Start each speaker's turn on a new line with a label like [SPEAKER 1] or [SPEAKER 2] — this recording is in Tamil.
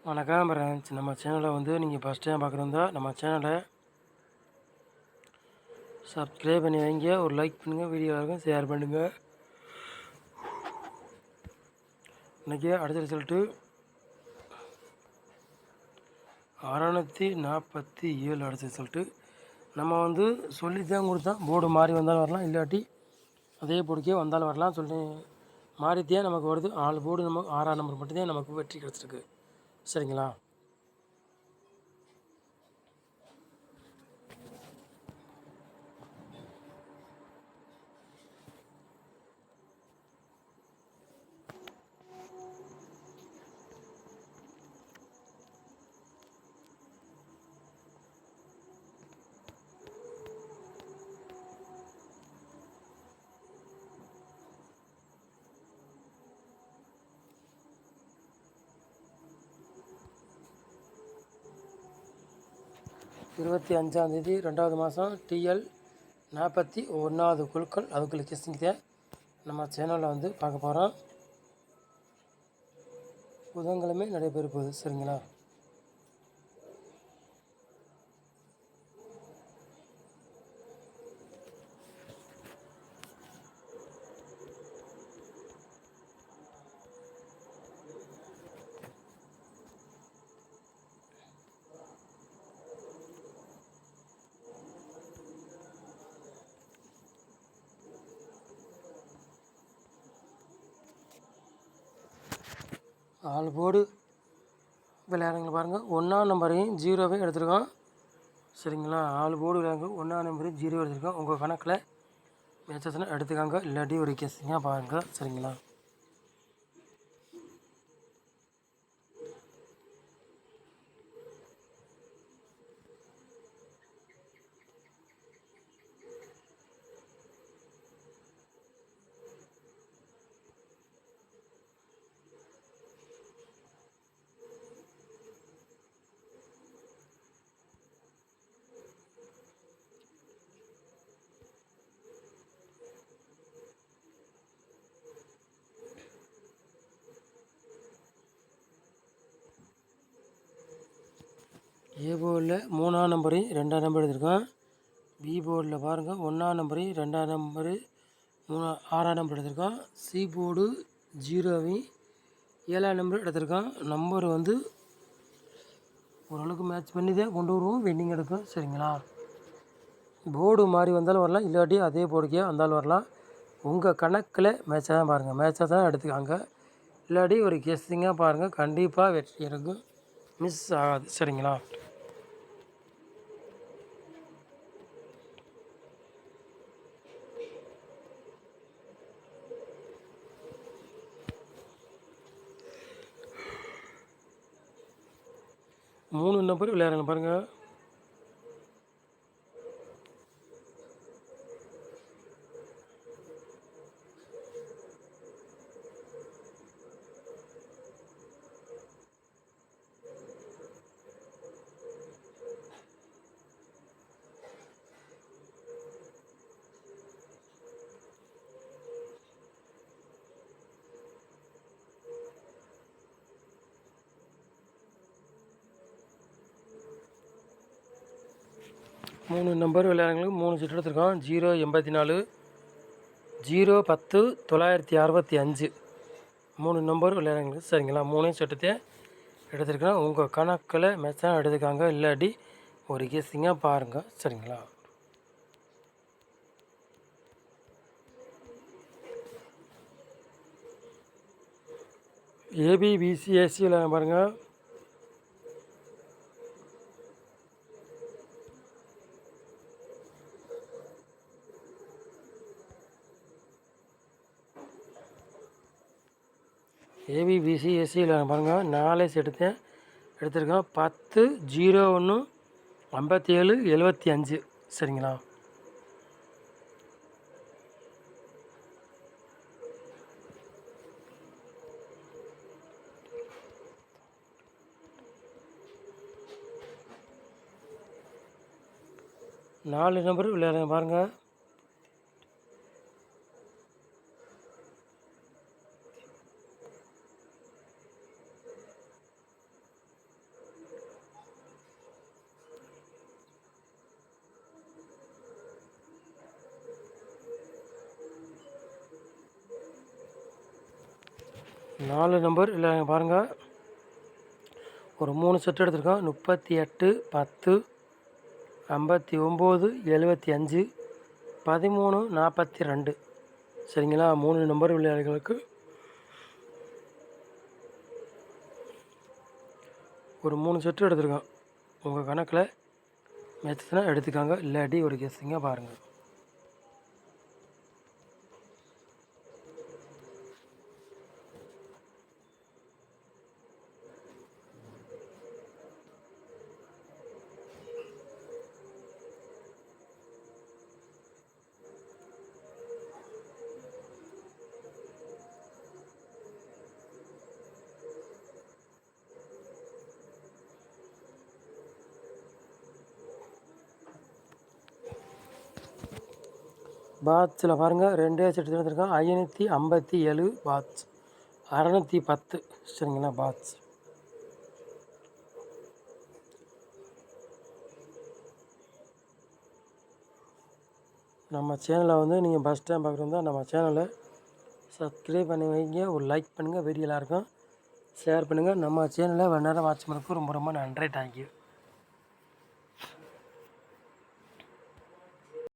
[SPEAKER 1] வணக்கம் ஃப்ரெண்ட்ஸ். நம்ம சேனலை வந்து நீங்கள் ஃபஸ்ட் டைம் பார்க்குறதா நம்ம சேனலை சப்ஸ்கிரைப் பண்ணி வைங்க, ஒரு லைக் பண்ணுங்கள், வீடியோ இருக்கும் ஷேர் பண்ணுங்கள். இன்றைக்கி அடுத்த ரிசல்ட்டு 647 அடுத்த ரிசல்ட்டு. நம்ம வந்து சொல்லி தான் கொடுத்தோம், போர்டு மாறி வந்தாலும் வரலாம், இல்லாட்டி அதே போர்டுக்கே வந்தாலும் வரலாம் சொல்லி மாறித்தான் நமக்கு வருது. 4 போர்டு நமக்கு 6ஆம் நம்பர் மட்டும்தான் நமக்கு வெற்றி கிடச்சிருக்கு. சரிங்களா? இருபத்தி 5ஆந்தேதி 2வது மாதம் TL 41வது குழுக்கள் அதுக்குள்ள கிஸ்டிங்க நம்ம சேனலில் வந்து பார்க்க போகிறோம். புதன்கிழமை நடைபெற போகுது. சரிங்களா? ஆல் போர்டு விளையாடுங்க பாருங்கள். 1ஆம் நம்பரையும் 0வையும் எடுத்துருக்கோம். சரிங்களா? ஆல் போர்டு விளையாடுங்க 1ஆம் நம்பரையும் 0 எடுத்துருக்கோம். உங்கள் கணக்கில் மேட்சஸ்னா எடுத்துக்காங்க, இல்லாட்டி ஒரு கெஸ்ஸிங்காக பாருங்கள். சரிங்களா? ஏ போர்டில் 3ஆம் நம்பரையும் 2ஆம் நம்பர் எடுத்திருக்கோம். பி போர்டில் பாருங்கள் 1ஆம் நம்பரையும் 2ஆம் நம்பரு 6ஆம் நம்பர் எடுத்திருக்கோம். சி போர்டு 0வையும் 7ஆம் நம்பர் எடுத்திருக்கோம். நம்பர் வந்து ஓரளவுக்கு மேட்ச் பண்ணி தான் கொண்டு வருவோம், வெண்டிங் எடுக்கும். சரிங்களா? போர்டு மாறி வந்தாலும் வரலாம், இல்லாட்டி அதே போர்டுக்கே வந்தாலும் வரலாம். உங்கள் கணக்கில் மேட்சாக தான் பாருங்கள், மேட்சாக தான் எடுத்துக்காங்க, இல்லாட்டி ஒரு கெஸ்ஸிங்காக பாருங்கள். கண்டிப்பாக வெற்றி இருக்கும், மிஸ் ஆகாது. சரிங்களா? மூணு நம்பர் விளையாடுங்க பாருங்கள். மூணு நம்பர் விளையாடுங்களுக்கு 3 செட் எடுத்துருக்கோம். 084 010 965 3 நம்பர் விளையாடுங்களுக்கு. சரிங்களா? 3 செட்டுத்தே எடுத்துருக்கோம். உங்கள் கணக்கில் மேட்சாக எடுத்துக்காங்க, இல்லாட்டி ஒரு கெஸ்ஸிங்காக பாருங்கள். சரிங்களா? ABBCAC விளையாட பாருங்கள். ABBCAC விளையாட பாருங்கள். 4 செட்டுத்தேன் எடுத்துருக்கோம். 10 01 57 75. சரிங்களா? நாலு நம்பர் விளையாடுங்க பாருங்கள். 4 நம்பர் இல்லை பாருங்கள், ஒரு 3 செட் எடுத்திருக்கோம். 38 10 59 75 13 42. சரிங்களா? 3 நம்பர் விளையாடுகளுக்கு ஒரு 3 செட்டு எடுத்திருக்கோம். உங்கள் கணக்கில் மேட்ச்னா எடுத்துக்காங்க, இல்லாட்டி ஒரு கெஸ்ஸிங்க பாருங்கள். பாட்ஸில் பாருங்கள், 2 செட்டு எடுத்திருக்கோம். 557 பாட்ஸ், 610. சரிங்களா? பாட்ஸ் நம்ம சேனலை வந்து நீங்கள் ஃபஸ்ட் டைம் பார்க்குறதா நம்ம சேனலை சப்ஸ்கிரைப் பண்ணி வைங்க, ஒரு லைக் பண்ணுங்கள், வீடியோ எல்லாருக்கும் ஷேர் பண்ணுங்கள். நம்ம சேனலை நேரம் வாட்ச் பண்ணதுக்கு ரொம்ப ரொம்ப நன்றி. தேங்க்யூ.